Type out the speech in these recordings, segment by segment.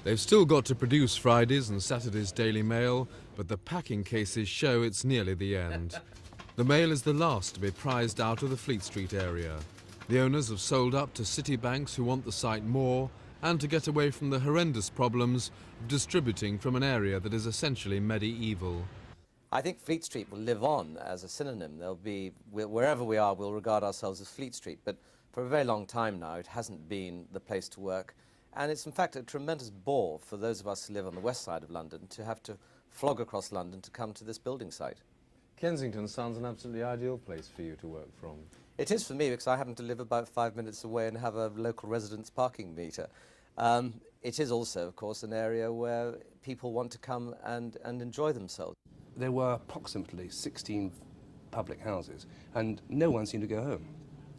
They've still got to produce Friday's and Saturday's Daily Mail, but the packing cases show it's nearly the end. The Mail is the last to be prized out of the Fleet Street area. The owners have sold up to city banks who want the site more and to get away from the horrendous problems of distributing from an area that is essentially medieval. I think Fleet Street will live on as a synonym. Wherever we are, we'll regard ourselves as Fleet Street, but for a very long time now it hasn't been the place to work, and it's in fact a tremendous bore for those of us who live on the west side of London to have to flog across London to come to this building site. Kensington sounds an absolutely ideal place for you to work from. It is for me, because I happen to live about 5 minutes away and have a local residence parking meter. It is also, of course, an area where people want to come and enjoy themselves. There were approximately 16 public houses, and no one seemed to go home.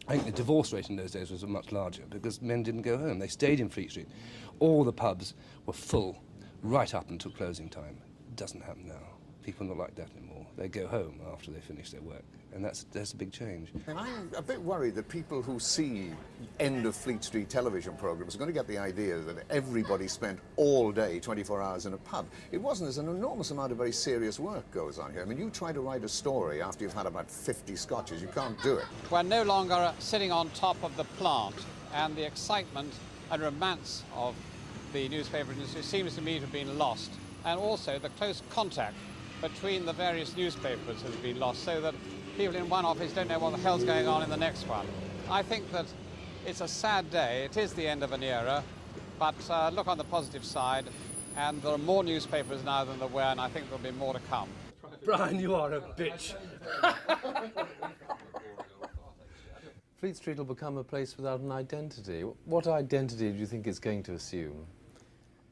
I think the divorce rate in those days was much larger because men didn't go home. They stayed in Fleet Street. All the pubs were full right up until closing time. It doesn't happen now. People are not like that anymore. They go home after they finish their work, and that's a big change. And I'm a bit worried that people who see end of Fleet Street television programmes are going to get the idea that everybody spent all day, 24 hours in a pub. It wasn't. There's an enormous amount of very serious work goes on here. I mean, you try to write a story after you've had about 50 scotches, you can't do it. We're no longer sitting on top of the plant, and the excitement and romance of the newspaper industry seems to me to have been lost, and also the close contact between the various newspapers has been lost, so that people in one office don't know what the hell's going on in the next one. I think that it's a sad day. It is the end of an era, but look on the positive side, and there are more newspapers now than there were, and I think there'll be more to come. Brian, you are a bitch. Fleet Street will become a place without an identity. What identity do you think it's going to assume?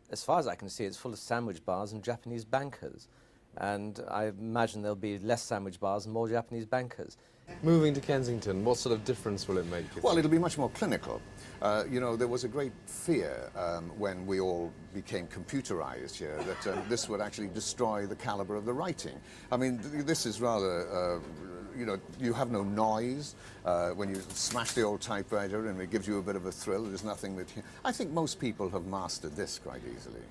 As far as I can see, it's full of sandwich bars and Japanese bankers. And I imagine there'll be less sandwich bars and more Japanese bankers. Moving to Kensington, what sort of difference will it make? Well, it'll be much more clinical. You know, there was a great fear when we all became computerized here that this would actually destroy the caliber of the writing. I mean, this is rather, you know, you have no noise when you smash the old typewriter, and it gives you a bit of a thrill. There's nothing that... I think most people have mastered this quite easily.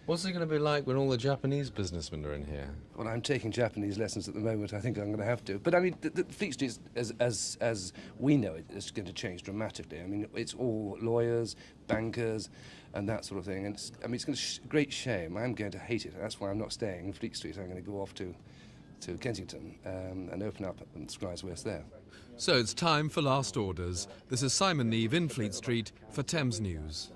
What's it going to be like when all the Japanese businessmen are in here? Well, I'm taking Japanese lessons at the moment. I think I'm going to have to. But I mean, the Fleet Street, as we know it, is going to change dramatically. I mean, it's all lawyers, bankers, and that sort of thing. And it's going to great shame. I'm going to hate it. That's why I'm not staying in Fleet Street. I'm going to go off to Kensington and open up Scribes West there. So it's time for last orders. This is Simon Neve in Fleet Street for Thames News.